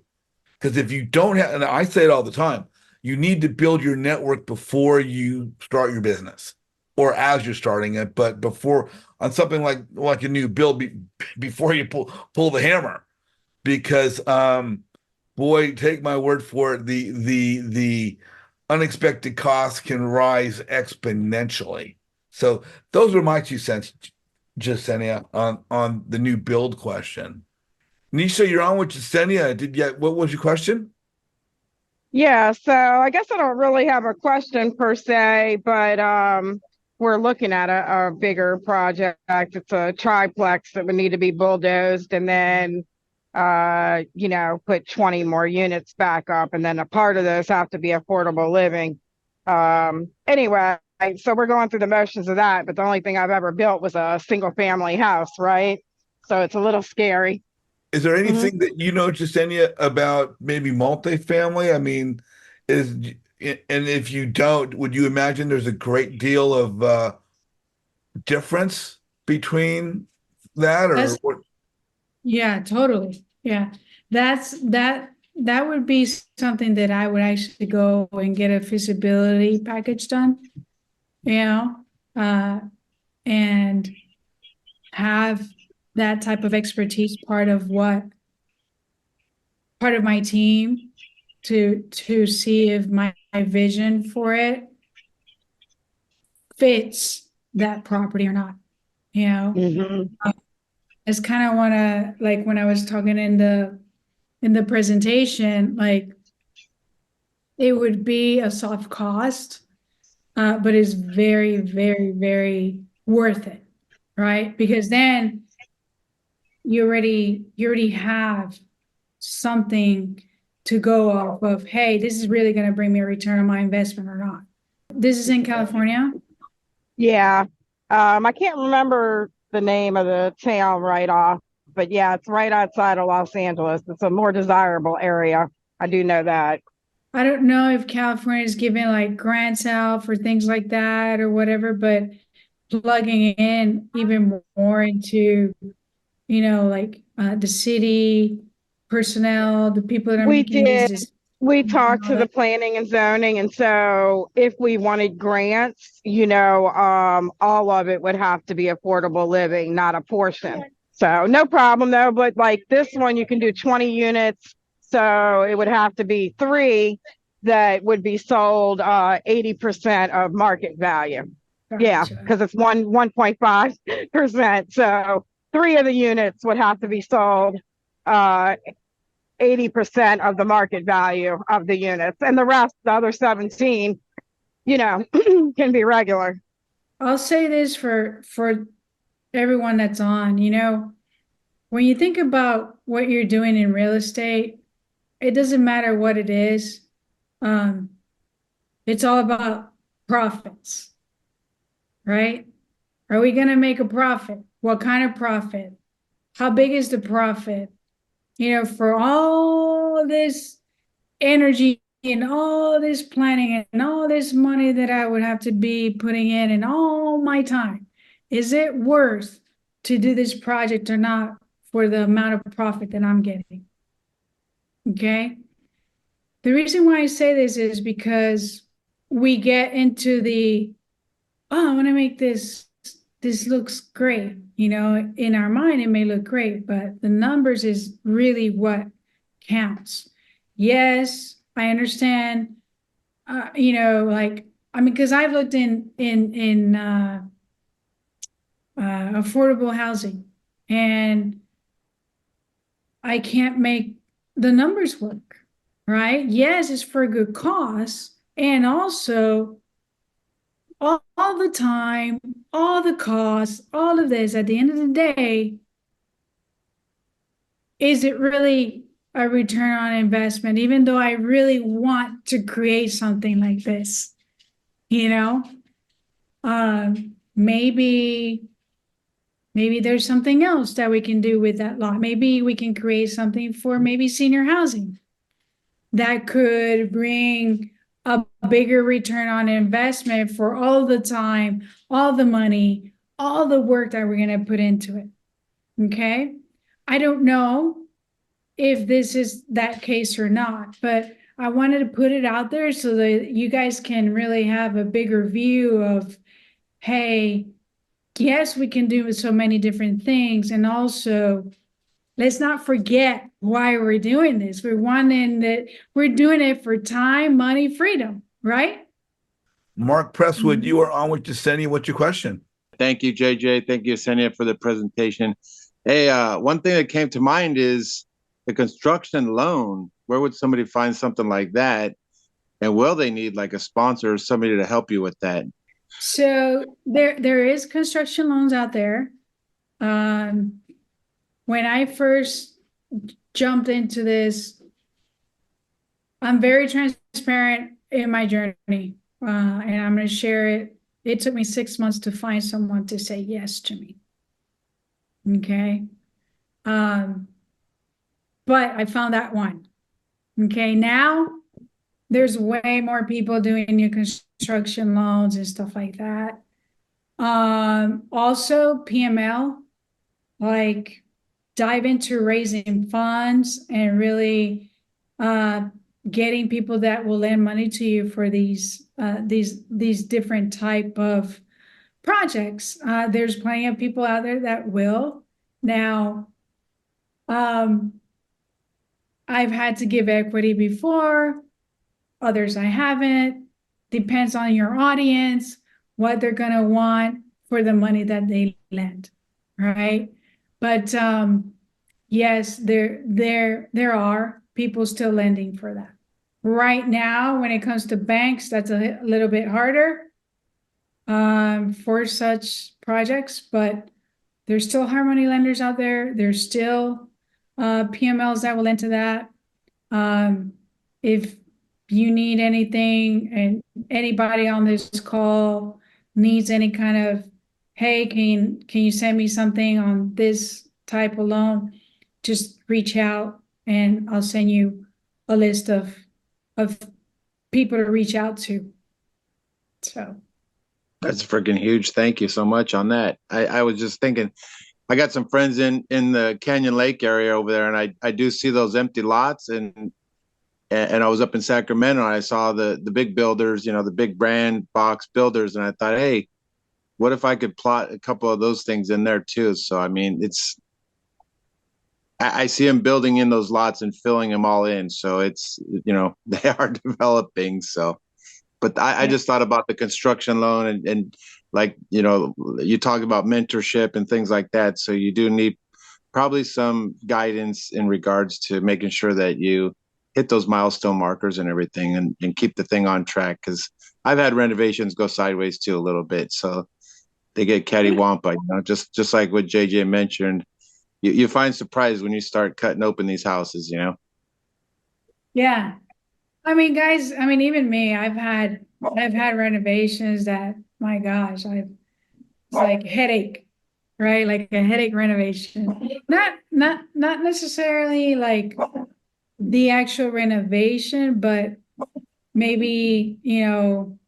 Because if you don't have, and I say it all the time, you need to build your network before you start your business or as you're starting it, but before on something like a new build before you pull the hammer. Because boy, take my word for it, the unexpected costs can rise exponentially. So those are my 2 cents, Jasenia, on the new build question. Nisha, you're on with Yesenia. What was your question? Yeah, so I guess I don't really have a question per se, but we're looking at a bigger project. It's a triplex that would need to be bulldozed and then put 20 more units back up, and then a part of those have to be affordable living. Anyway, so we're going through the motions of that, but the only thing I've ever built was a single family house, right? So it's a little scary. Is there Mhm. anything that Jasenia, about maybe multifamily? I mean, and if you don't, would you imagine there's a great deal of difference between that or That's, what? yeah, totally. Yeah. That would be something that I would actually go and get a feasibility package done, you know? And have that type of expertise part of my team to see if my vision for it fits that property or not. You know, Mhm. I just kind of want to, like when I was talking in the presentation, like it would be a soft cost, but it's very, very, very worth it, right? Because then you already have something to go off of. Hey, this is really going to bring me a return on my investment or not. This is in California. Yeah. I can't remember the name of the town right off, but yeah, it's right outside of Los Angeles. It's a more desirable area. I do know that. I don't know if California is giving like grants out for things like that or whatever, but plugging in even more into, like the city personnel, the people that are We making these did. decisions We and talked all to the that. planning and zoning, and so if we wanted grants, all of it would have to be affordable living, not a portion. So no problem though, but like this one, you can do 20 units, so it would have to be three that would be sold 80% of market value. Yeah, Gotcha. because it's 1.5%. So three of the units would have to be sold 80% of the market value of the units, and the rest, the other 17, can be regular. I'll say this for everyone that's on, when you think about what you're doing in real estate, it doesn't matter what it is. Um, it's all about profits, right? Are we going to make a profit? What kind of profit? How big is the profit? For all this energy and all this planning and all this money that I would have to be putting in and all my time, is it worth to do this project or not for the amount of profit that I'm getting? Okay. The reason why I say this is because we get into I want to make this looks great. In our mind, it may look great, but the numbers is really what counts. Yes, I understand. Because I've looked in affordable housing, and I can't make the numbers work. Right? Yes, it's for a good cause, and also all the time, all the costs, all of this. At the end of the day, is it really a return on investment? Even though I really want to create something like this, you know, maybe there's something else that we can do with that lot. Maybe we can create something for maybe senior housing that could bring a bigger return on investment for all the time, all the money, all the work that we're going to put into it. Okay. I don't know if this is that case or not, but I wanted to put it out there so that you guys can really have a bigger view of, hey, yes, we can do so many different things. And also, let's not forget why we're doing this. We're doing it for time, money, freedom, right? Mark Presswood, you are on with Yesenia. What's your question? Thank you, JJ. Thank you, Yesenia, for the presentation. Hey, one thing that came to mind is the construction loan. Where would somebody find something like that? And will they need like a sponsor or somebody to help you with that? So there is construction loans out there. When I first jumped into this, I'm very transparent in my journey, and I'm going to share it. It took me 6 months to find someone to say yes to me. Okay. But I found that one. Okay. Now there's way more people doing new construction loans and stuff like that. Also PML, like dive into raising funds and really getting people that will lend money to you for these different type of projects. There's plenty of people out there that will. Now, I've had to give equity before, others I haven't. Depends on your audience, what they're going to want for the money that they lend, right? But yes, there are people still lending for that. Right now, when it comes to banks, that's a little bit harder for such projects, but there's still hard money lenders out there. There's still PMLs that will lend to that. If you need anything and anybody on this call needs any kind of, hey, can you send me something on this type of loan? Just reach out and I'll send you a list of people to reach out to. So That's freaking huge. Thank you so much on that. I was just thinking, I got some friends in the Canyon Lake area over there, and I do see those empty lots, and I was up in Sacramento and I saw the big builders, you know, the big brand box builders, and I thought, hey, what if I could plot a couple of those things in there too? So I mean, I see them building in those lots and filling them all in. So it's, you know, they are developing. So, but I just thought about the construction loan and like, you know, you talk about mentorship and things like that. So you do need probably some guidance in regards to making sure that you hit those milestone markers and everything and keep the thing on track. Cause I've had renovations go sideways too a little bit. So they get cattywampa, you know, just like what JJ mentioned. You find surprise when you start cutting open these houses, you know? yeah. I mean, guys, I mean, even me, I've had renovations that, my gosh, it's like headache, right? Like a headache renovation. Not necessarily like the actual renovation, but maybe, you know,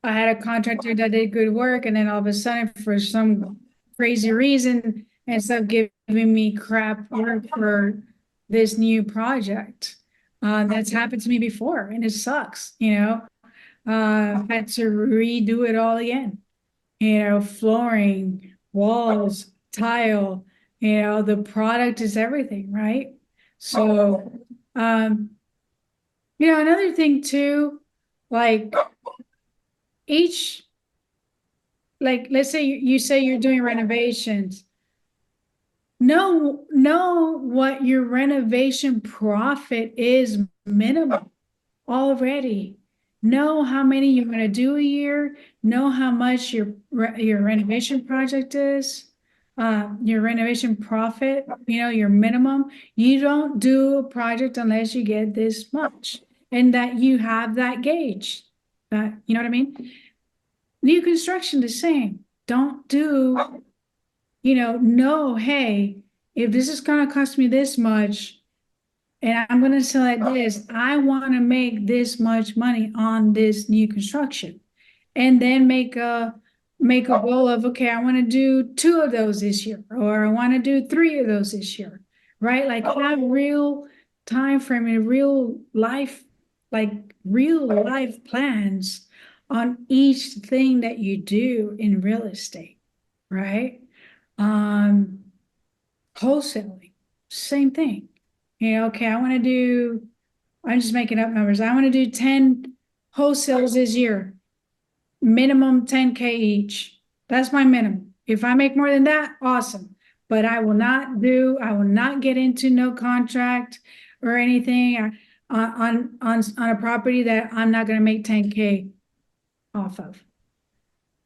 I had a contractor that did good work, and then all of a sudden, for some crazy reason, instead of giving me crap work for this new project. That's happened to me before, and it sucks, you know. Had to redo it all again, you know, flooring, walls, tile, you know, the product is everything, right? So, you know, another thing too, like each, like, let's say you say you're doing renovations. Know what your renovation profit is minimum already. Know how many you're going to do a year. Know how much your renovation project is. Your renovation profit, you know, your minimum. You don't do a project unless you get this much, and that you have that gauge. That, you know what I mean? New construction, the same. Don't do, you know, hey, if this is going to cost me this much and I'm going to sell it this, I want to make this much money on this new construction. And then make a goal of, okay, I want to do 2 of those this year, or I want to do 3 of those this year, right? Like have real time frame and real life plans on each thing that you do in real estate, right? Wholesaling, same thing. You know, okay, I'm just making up numbers. I want to do 10 wholesales this year, minimum 10K each. That's my minimum. If I make more than that, awesome. But I will not get into no contract or anything on a property that I'm not going to make 10K off of.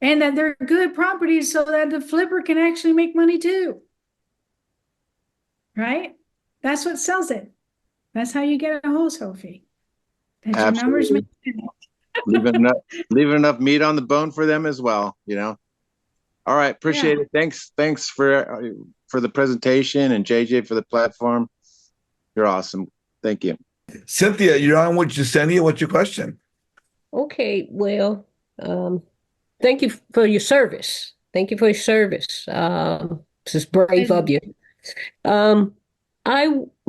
And that they're good properties so that the flipper can actually make money too. Right? That's what sells it. That's how you get a wholesale fee. That your numbers make sense. leaving enough meat on the bone for them as well, you know? All right. Appreciate it. Thanks for the presentation, and JJ for the platform. You're awesome. Thank you. Cynthia, you're on with Yesenia. What's your question? Okay, well, thank you for your service. Thank you for your service. This is brave of you.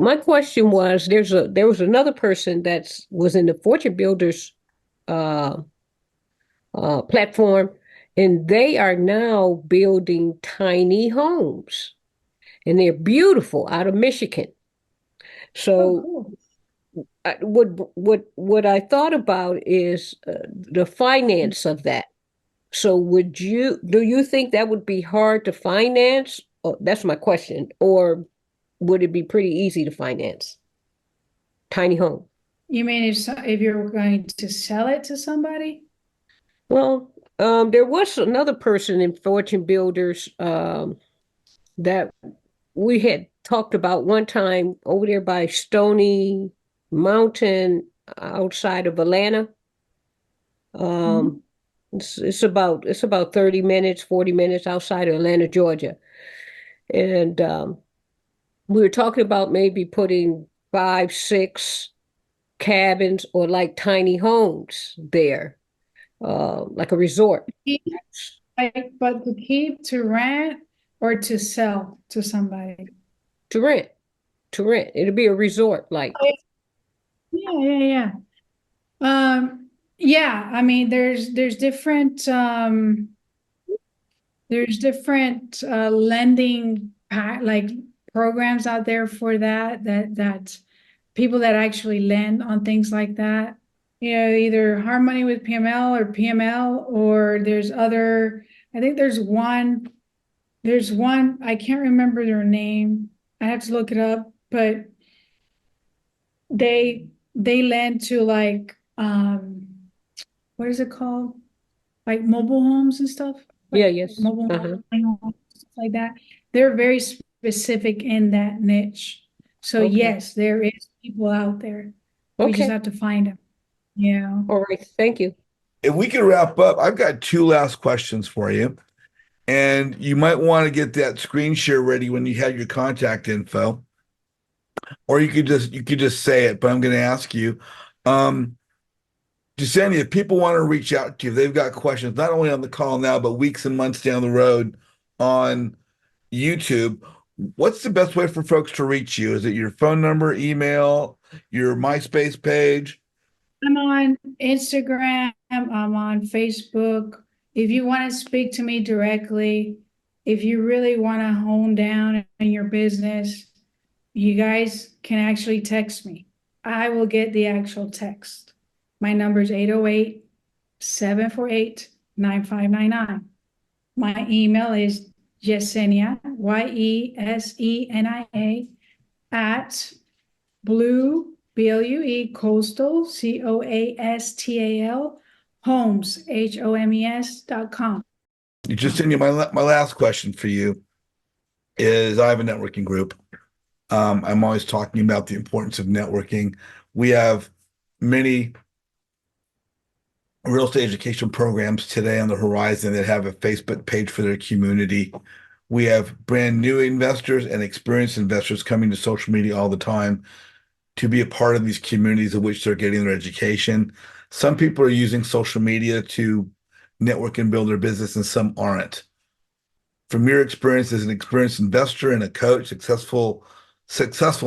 My question was, there was another person that was in the Fortune Builders platform, and they are now building tiny homes, and they're beautiful out of Michigan. So cool. what I thought about is the finance of that. So do you think that would be hard to finance? Oh, that's my question. Or would it be pretty easy to finance? Tiny home. You mean if you're going to sell it to somebody? Well, there was another person in Fortune Builders that we had talked about one time over there by Stony Mountain outside of Atlanta. It's about 30 minutes, 40 minutes outside of Atlanta, Georgia. And we were talking about maybe putting 5, 6 cabins or like tiny homes there, like a resort. But to keep, to rent, or to sell to somebody? To rent. It'll be a resort, like. Yeah. Yeah, I mean, there's different lending like programs out there for that people that actually lend on things like that. You know, either hard money with PML or PML, or there's other. I think there's one. I can't remember their name. I have to look it up, but they lend to like what is it called? Like mobile homes and stuff. Like Yes. mobile homes, stuff like that. They're very specific in that niche. So Okay. yes, there is people out there. We just Okay. have to find them. Yeah. All right. Thank you. If we can wrap up, I've got two last questions for you. And you might want to get that screen share ready when you have your contact info. Or you could just say it, but I'm going to ask you. Yesenia, if people want to reach out to you, they've got questions, not only on the call now, but weeks and months down the road on YouTube. What's the best way for folks to reach you? Is it your phone number, email, your MySpace page? I'm on Instagram, I'm on Facebook. If you want to speak to me directly, if you really want to hone down in your business, you guys can actually text me. I will get the actual text. My number is 808-748-9599. My email is Yesenia, Yesenia, at Blue, BLUE, Coastal, COASTAL, Homes, HOMES.com. Yesenia, my last question for you is I have a networking group. I'm always talking about the importance of networking. We have many real estate education programs today on the horizon that have a Facebook page for their community. We have brand new investors and experienced investors coming to social media all the time to be a part of these communities of which they're getting their education. Some people are using social media to network and build their business, and some aren't. From your experience as an experienced investor and a coach, successful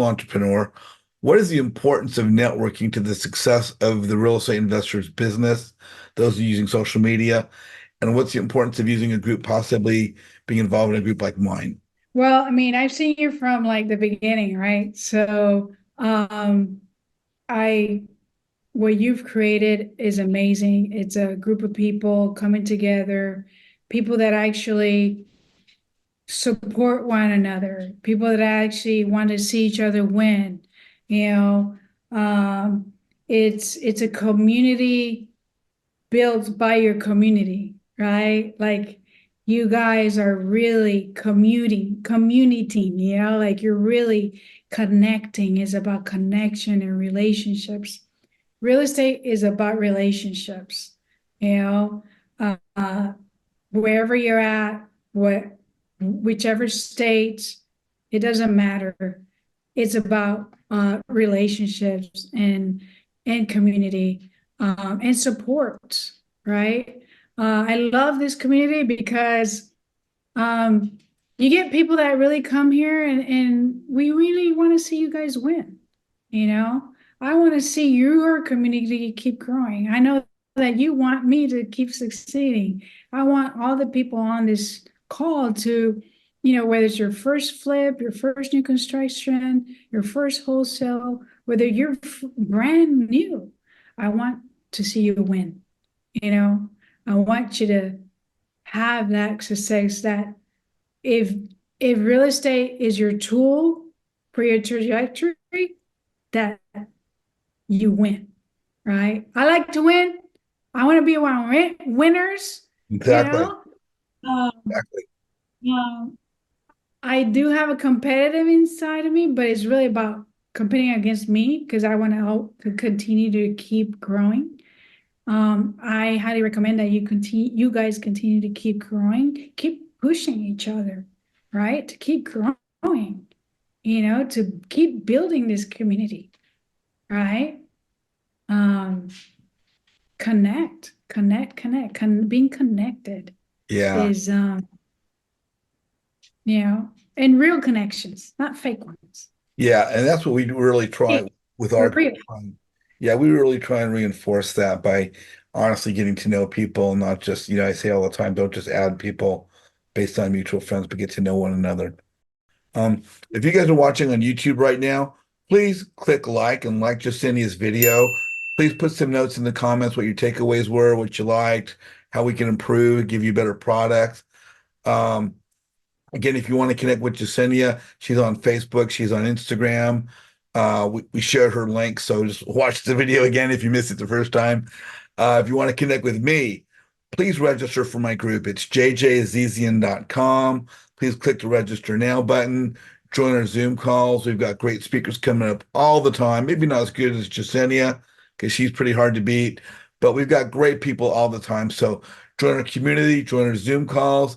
entrepreneur, what is the importance of networking to the success of the real estate investor's business, those using social media? And what's the importance of using a group, possibly being involved in a group like mine? Well, I mean, I've seen you from like the beginning, right? So what you've created is amazing. It's a group of people coming together, people that actually support one another, people that actually want to see each other win. You know, it's a community built by your community, right? Like you guys are really community, you know, like you're really connecting. It's about connection and relationships. Real estate is about relationships, you know, wherever you're at, whichever state, it doesn't matter. It's about relationships and community and support, right? I love this community because you get people that really come here and we really want to see you guys win. You know, I want to see your community keep growing. I know that you want me to keep succeeding. I want all the people on this call to, whether it's your first flip, your first new construction, your first wholesale, whether you're brand new, I want to see you win. I want you to have that success, that if real estate is your tool for your trajectory, that you win, right? I like to win. I want to be around winners, Exactly. Um, Exactly. I do have a competitive inside of me, but it's really about competing against me because I want to help to continue to keep growing. I highly recommend that you guys continue to keep growing, keep pushing each other, right? To keep growing, to keep building this community, right? Connect, being connected Yeah. is, and real connections, not fake ones. Yeah. And that's what we really try with our Real. Yeah, we really try and reinforce that by honestly getting to know people, not just, I say all the time, don't just add people based on mutual friends, but get to know one another. If you guys are watching on YouTube right now, please click like and like Yesenia's video. Please put some notes in the comments what your takeaways were, what you liked, how we can improve, give you better products. Um, Again, if you want to connect with Yesenia, she's on Facebook, she's on Instagram. We shared her link, so just watch the video again if you missed it the first time. If you want to connect with me, please register for my group. It's jjazizian.com. Please click the register now button. Join our Zoom calls. We've got great speakers coming up all the time. Maybe not as good as Yesenia because she's pretty hard to beat, but we've got great people all the time. So join our community, join our Zoom calls.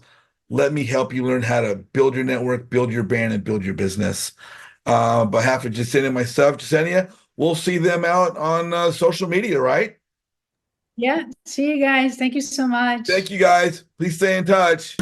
Let me help you learn how to build your network, build your brand, and build your business. On behalf of Yesenia and myself, Yesenia, we'll see them out on social media, right? Yeah. See you guys. Thank you so much. Thank you, guys. Please stay in touch.